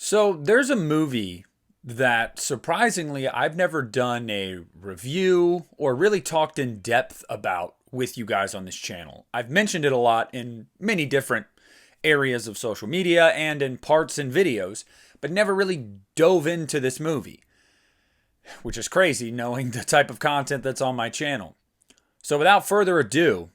So there's a movie that surprisingly I've never done a review or really talked in depth about with you guys on this channel. I've mentioned it a lot in many different areas of social media and in parts and videos, but never really dove into this movie, which is crazy knowing the type of content that's on my channel. So without further ado,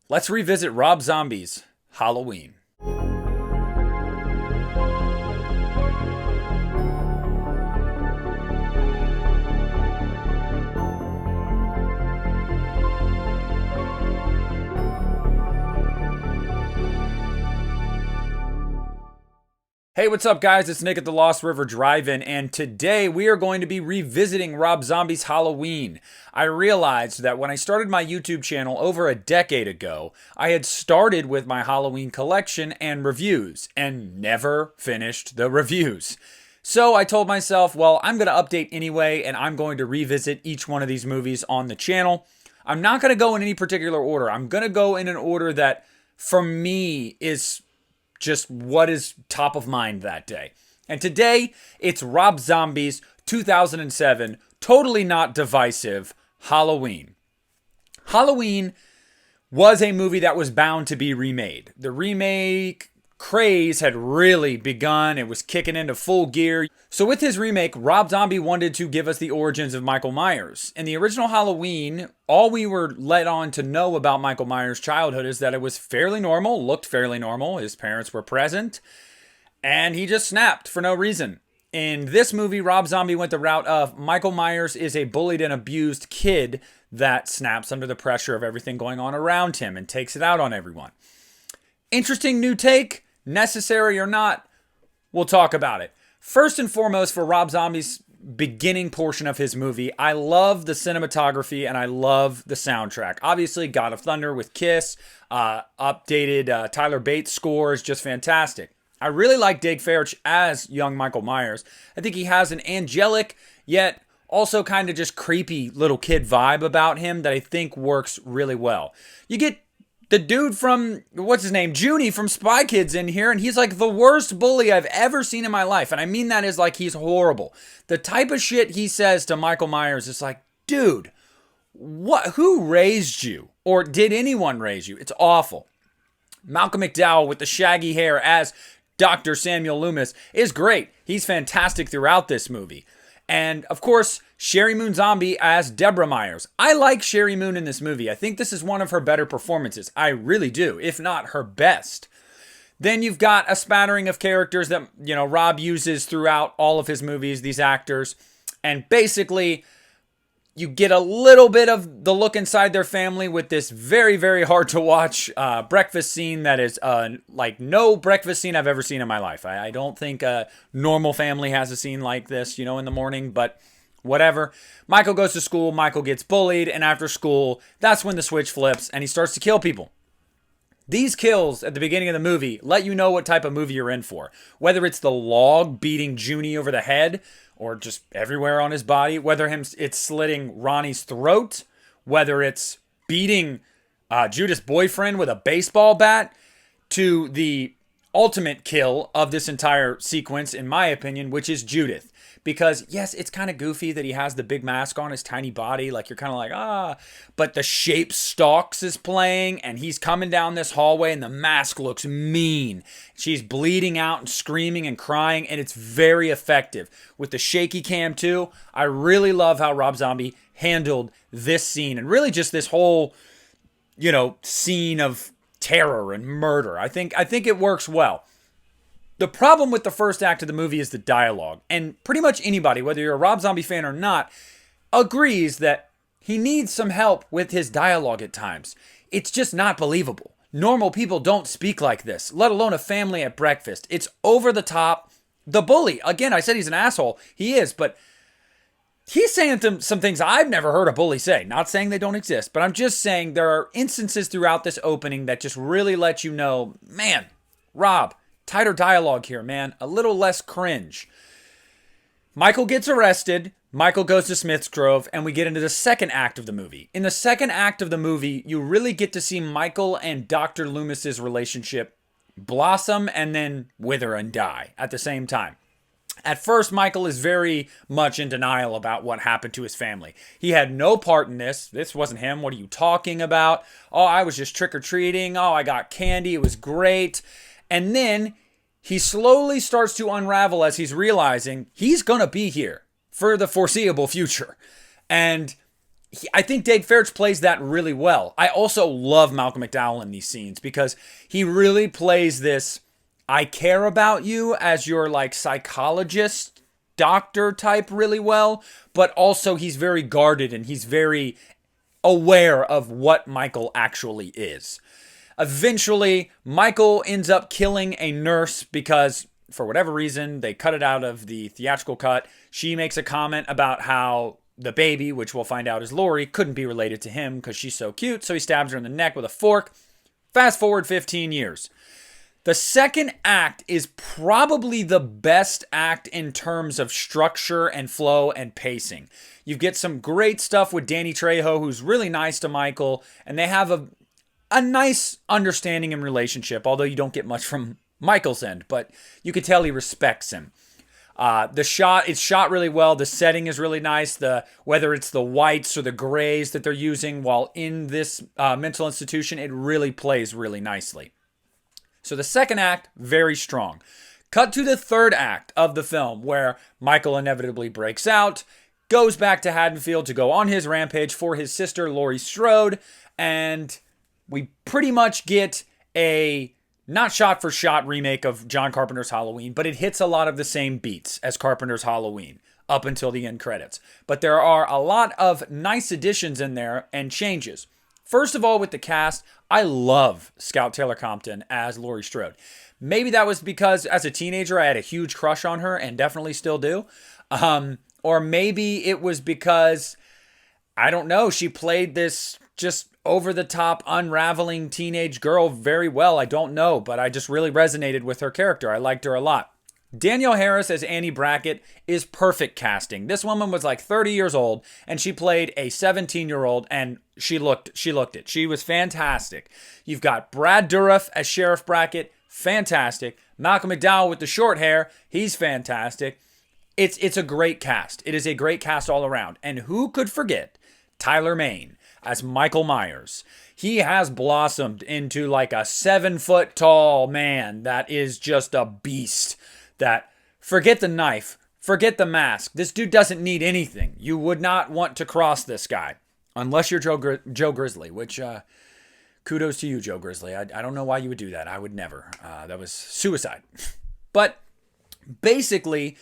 let's revisit Rob Zombie's Halloween. Hey, what's up guys? It's Nick at the Lost River Drive-In, and today we are going to be revisiting Rob Zombie's Halloween. I realized that when I started my YouTube channel over a decade ago, I had started with my Halloween collection and reviews, and never finished the reviews. So I told myself, well, I'm going to update anyway, and I'm going to revisit each one of these movies on the channel. I'm not going to go in any particular order. I'm going to go in an order that, for me, is just what is top of mind that day. And today, it's Rob Zombie's 2007, totally not divisive, Halloween. Halloween was a movie that was bound to be remade. The remake craze had really begun. It was kicking into full gear. So with his remake, Rob Zombie wanted to give us the origins of Michael Myers. In the original Halloween, all we were led on to know about Michael Myers' childhood is that it was fairly normal, looked fairly normal. His parents were present, and he just snapped for no reason. In this movie, Rob Zombie went the route of Michael Myers is a bullied and abused kid that snaps under the pressure of everything going on around him and takes it out on everyone. Interesting new take. Necessary or not, we'll talk about it. First and foremost, for Rob Zombie's beginning portion of his movie, I love the cinematography and I love the soundtrack. Obviously, God of Thunder with Kiss, updated Tyler Bates score is just fantastic. I really like Dave Fairch as young Michael Myers. I think he has an angelic, yet also kind of just creepy little kid vibe about him that I think works really well. You get the dude from, what's his name, Junie from Spy Kids in here, and he's like the worst bully I've ever seen in my life. And I mean that as like he's horrible. The type of shit he says to Michael Myers is like, dude, who raised you? Or did anyone raise you? It's awful. Malcolm McDowell with the shaggy hair as Dr. Samuel Loomis is great. He's fantastic throughout this movie. And, of course, Sherry Moon Zombie as Deborah Myers. I like Sherry Moon in this movie. I think this is one of her better performances. I really do, if not her best. Then you've got a spattering of characters that, Rob uses throughout all of his movies, these actors. And basically, you get a little bit of the look inside their family with this very, very hard to watch breakfast scene that is like no breakfast scene I've ever seen in my life. I don't think a normal family has a scene like this, in the morning, but whatever. Michael goes to school, Michael gets bullied, and after school, that's when the switch flips and he starts to kill people. These kills at the beginning of the movie let you know what type of movie you're in for. Whether it's the log beating Junie over the head, or just everywhere on his body, whether it's slitting Ronnie's throat, whether it's beating Judith's boyfriend with a baseball bat, to the ultimate kill of this entire sequence, in my opinion, which is Judith. Because, yes, it's kind of goofy that he has the big mask on his tiny body. Like, you're kind of like, but the shape stalks is playing, and he's coming down this hallway, and the mask looks mean. She's bleeding out and screaming and crying, and it's very effective. With the shaky cam, too, I really love how Rob Zombie handled this scene, and really just this whole, scene of terror and murder. I think it works well. The problem with the first act of the movie is the dialogue. And pretty much anybody, whether you're a Rob Zombie fan or not, agrees that he needs some help with his dialogue at times. It's just not believable. Normal people don't speak like this, let alone a family at breakfast. It's over the top. The bully, again, I said he's an asshole. He is, but he's saying some things I've never heard a bully say. Not saying they don't exist, but I'm just saying there are instances throughout this opening that just really let you know, man, Rob, tighter dialogue here, man. A little less cringe. Michael gets arrested. Michael goes to Smith's Grove, and we get into the second act of the movie. In the second act of the movie, you really get to see Michael and Dr. Loomis's relationship blossom and then wither and die at the same time. At first, Michael is very much in denial about what happened to his family. He had no part in this. This wasn't him. What are you talking about? Oh, I was just trick-or-treating. Oh, I got candy. It was great. And then he slowly starts to unravel as he's realizing he's going to be here for the foreseeable future. And I think Dave Ferrich plays that really well. I also love Malcolm McDowell in these scenes because he really plays this I care about you as your like psychologist, doctor type really well, but also he's very guarded and he's very aware of what Michael actually is. Eventually, Michael ends up killing a nurse because for whatever reason, they cut it out of the theatrical cut. She makes a comment about how the baby, which we'll find out is Lori, couldn't be related to him because she's so cute, so he stabs her in the neck with a fork. Fast forward 15 years. The second act is probably the best act in terms of structure and flow and pacing. You get some great stuff with Danny Trejo, who's really nice to Michael, and they have a nice understanding and relationship, although you don't get much from Michael's end, but you could tell he respects him. It's shot really well. The setting is really nice. Whether it's the whites or the grays that they're using while in this mental institution, it really plays really nicely. So the second act, very strong. Cut to the third act of the film where Michael inevitably breaks out, goes back to Haddonfield to go on his rampage for his sister, Laurie Strode, and we pretty much get a not shot-for-shot remake of John Carpenter's Halloween, but it hits a lot of the same beats as Carpenter's Halloween up until the end credits. But there are a lot of nice additions in there and changes. First of all, with the cast, I love Scout Taylor Compton as Laurie Strode. Maybe that was because as a teenager, I had a huge crush on her and definitely still do. Or maybe it was because, I don't know, she played this just over-the-top, unraveling teenage girl very well. I don't know, but I just really resonated with her character. I liked her a lot. Danielle Harris as Annie Brackett is perfect casting. This woman was like 30 years old, and she played a 17-year-old, and she looked it. She was fantastic. You've got Brad Dourif as Sheriff Brackett, fantastic. Malcolm McDowell with the short hair, he's fantastic. It's a great cast. It is a great cast all around. And who could forget Tyler Mane as Michael Myers? He has blossomed into like a 7-foot tall man that is just a beast. That forget the knife, forget the mask. This dude doesn't need anything. You would not want to cross this guy unless you're Joe Grizzly, which kudos to you, Joe Grizzly. I don't know why you would do that. I would never. That was suicide. But basically,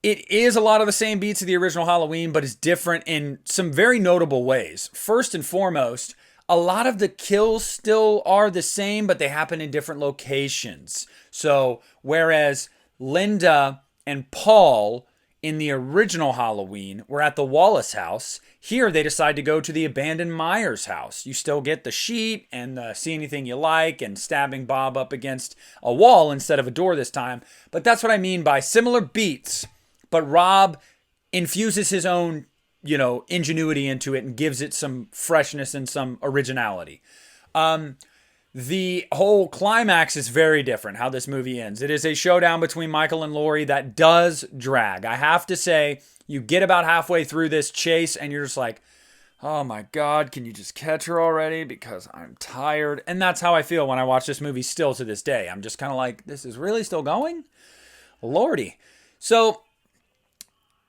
it is a lot of the same beats of the original Halloween, but it's different in some very notable ways. First and foremost, a lot of the kills still are the same, but they happen in different locations. So, whereas Linda and Paul in the original Halloween were at the Wallace house, here they decide to go to the abandoned Myers house. You still get the sheet and the see anything you like and stabbing Bob up against a wall instead of a door this time. But that's what I mean by similar beats, but Rob infuses his own ingenuity into it and gives it some freshness and some originality. The whole climax is very different, how this movie ends. It is a showdown between Michael and Laurie that does drag. I have to say, you get about halfway through this chase and you're just like, oh my God, can you just catch her already? Because I'm tired. And that's how I feel when I watch this movie still to this day. I'm just kind of like, this is really still going? Lordy. So,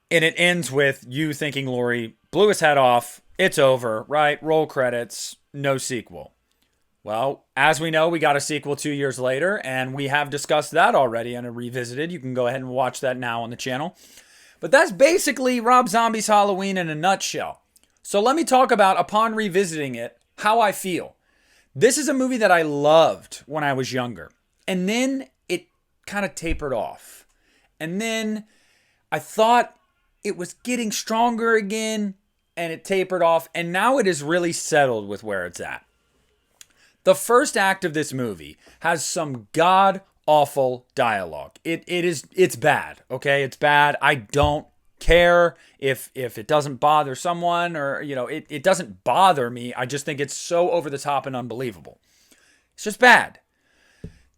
and it ends with you thinking Laurie blew his head off. It's over, right? Roll credits, no sequel. Well, as we know, we got a sequel 2 years later, and we have discussed that already in a Revisited. You can go ahead and watch that now on the channel. But that's basically Rob Zombie's Halloween in a nutshell. So let me talk about, upon revisiting it, how I feel. This is a movie that I loved when I was younger. And then it kind of tapered off. And then I thought it was getting stronger again, and it tapered off. And now it is really settled with where it's at. The first act of this movie has some god-awful dialogue. It's bad, okay? It's bad. I don't care if it doesn't bother someone or, it doesn't bother me. I just think it's so over the top and unbelievable. It's just bad.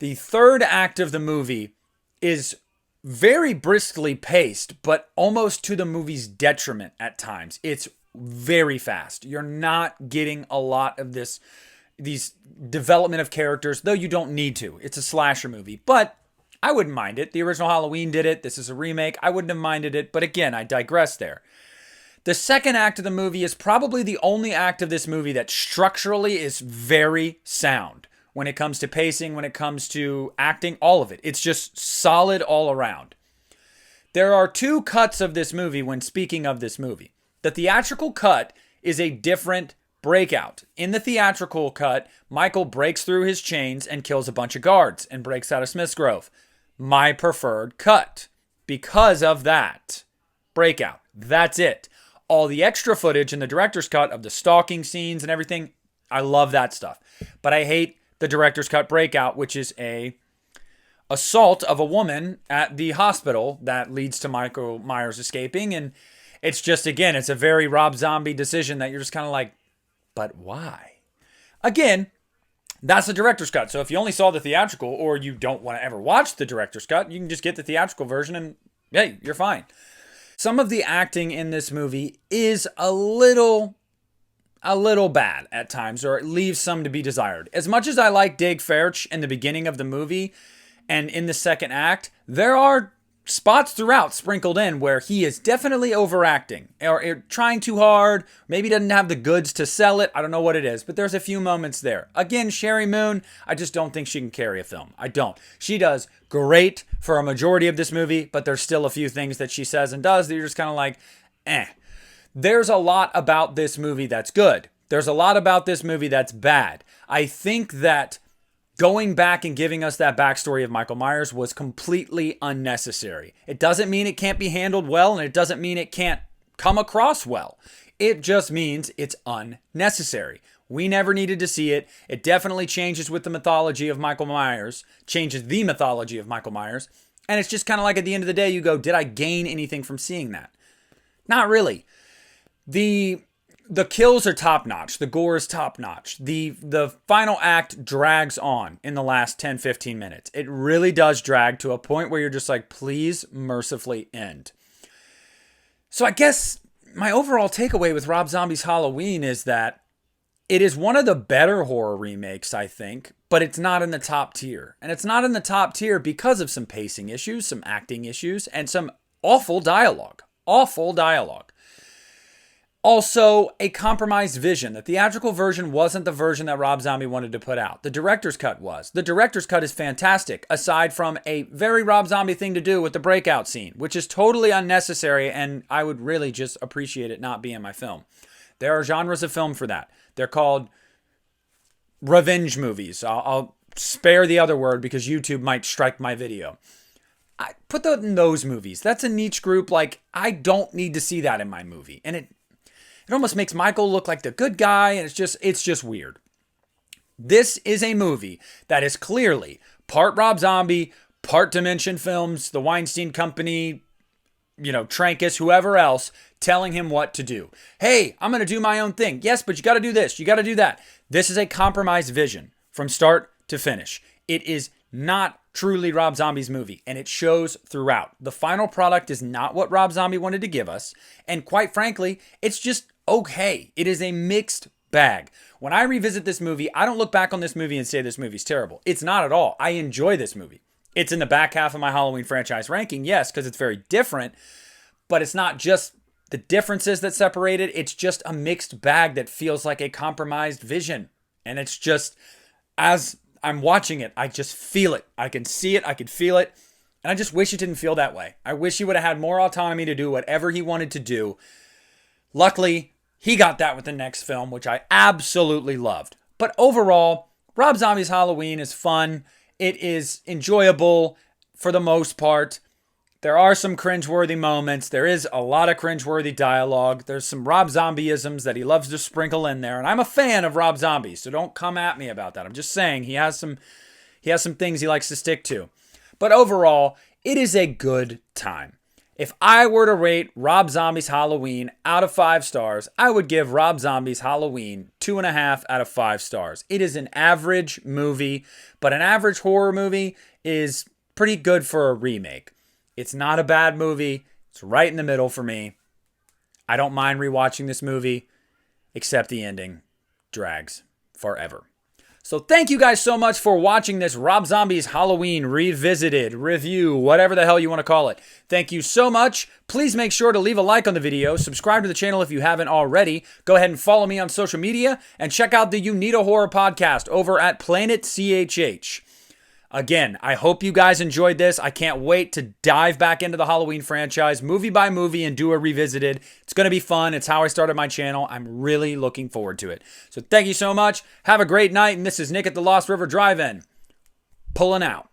The third act of the movie is very briskly paced, but almost to the movie's detriment at times. It's very fast. You're not getting a lot of these development of characters, though you don't need to. It's a slasher movie, but I wouldn't mind it. The original Halloween did it. This is a remake. I wouldn't have minded it, but again, I digress there. The second act of the movie is probably the only act of this movie that structurally is very sound when it comes to pacing, when it comes to acting, all of it. It's just solid all around. There are two cuts of this movie when speaking of this movie. The theatrical cut is a different breakout. In the theatrical cut, Michael breaks through his chains and kills a bunch of guards and breaks out of Smith's Grove. My preferred cut. Because of that breakout. That's it. All the extra footage in the director's cut of the stalking scenes and everything, I love that stuff. But I hate the director's cut breakout, which is a assault of a woman at the hospital that leads to Michael Myers escaping. And it's just, again, it's a very Rob Zombie decision that you're just kind of like, but why? Again, that's the director's cut. So if you only saw the theatrical or you don't want to ever watch the director's cut, you can just get the theatrical version and hey, you're fine. Some of the acting in this movie is a little bad at times, or it leaves some to be desired. As much as I like Dig Fairch in the beginning of the movie and in the second act, there are spots throughout sprinkled in where he is definitely overacting or trying too hard. Maybe doesn't have the goods to sell it. I don't know what it is, but there's a few moments there. Again, Sherry Moon, I just don't think she can carry a film. I don't. She does great for a majority of this movie, but there's still a few things that she says and does that you're just kind of like, eh. There's a lot about this movie that's good. There's a lot about this movie that's bad. I think that going back and giving us that backstory of Michael Myers was completely unnecessary. It doesn't mean it can't be handled well, and it doesn't mean it can't come across well. It just means it's unnecessary. We never needed to see it. It definitely changes with the mythology of Michael Myers, changes the mythology of Michael Myers, and it's just kind of like at the end of the day, you go, did I gain anything from seeing that? Not really. The kills are top-notch. The gore is top-notch. The final act drags on in the last 10, 15 minutes. It really does drag to a point where you're just like, please mercifully end. So I guess my overall takeaway with Rob Zombie's Halloween is that it is one of the better horror remakes, I think, but it's not in the top tier. And it's not in the top tier because of some pacing issues, some acting issues, and some awful dialogue. Awful dialogue. Also, a compromised vision. The theatrical version wasn't the version that Rob Zombie wanted to put out. The director's cut was. The director's cut is fantastic, aside from a very Rob Zombie thing to do with the breakout scene, which is totally unnecessary, and I would really just appreciate it not being in my film. There are genres of film for that. They're called revenge movies. I'll spare the other word because YouTube might strike my video. I put that in those movies. That's a niche group. Like, I don't need to see that in my movie. And it almost makes Michael look like the good guy, and it's just weird. This is a movie that is clearly part Rob Zombie, part Dimension Films, the Weinstein Company, Trancas, whoever else, telling him what to do. Hey, I'm going to do my own thing. Yes, but you got to do this. You got to do that. This is a compromised vision from start to finish. It is not truly Rob Zombie's movie, and it shows throughout. The final product is not what Rob Zombie wanted to give us, and quite frankly, it's just okay. It is a mixed bag. When I revisit this movie, I don't look back on this movie and say this movie's terrible. It's not at all. I enjoy this movie. It's in the back half of my Halloween franchise ranking, yes, because it's very different, but it's not just the differences that separate it. It's just a mixed bag that feels like a compromised vision, and it's just, as I'm watching it, I just feel it. I can see it. I can feel it. And I just wish it didn't feel that way. I wish he would have had more autonomy to do whatever he wanted to do. Luckily, he got that with the next film, which I absolutely loved. But overall, Rob Zombie's Halloween is fun. It is enjoyable for the most part. There are some cringeworthy moments. There is a lot of cringeworthy dialogue. There's some Rob Zombie-isms that he loves to sprinkle in there. And I'm a fan of Rob Zombie, so don't come at me about that. I'm just saying he has some things he likes to stick to. But overall, it is a good time. If I were to rate Rob Zombie's Halloween out of 5 stars, I would give Rob Zombie's Halloween 2.5 out of 5 stars. It is an average movie, but an average horror movie is pretty good for a remake. It's not a bad movie. It's right in the middle for me. I don't mind rewatching this movie, except the ending drags forever. So thank you guys so much for watching this Rob Zombie's Halloween revisited review, whatever the hell you want to call it. Thank you so much. Please make sure to leave a like on the video, subscribe to the channel if you haven't already, go ahead and follow me on social media, and check out the You Need a Horror podcast over at Planet CHH. Again, I hope you guys enjoyed this. I can't wait to dive back into the Halloween franchise, movie by movie, and do a revisited. It's going to be fun. It's how I started my channel. I'm really looking forward to it. So thank you so much. Have a great night, and this is Nick at the Lost River Drive-In, pulling out.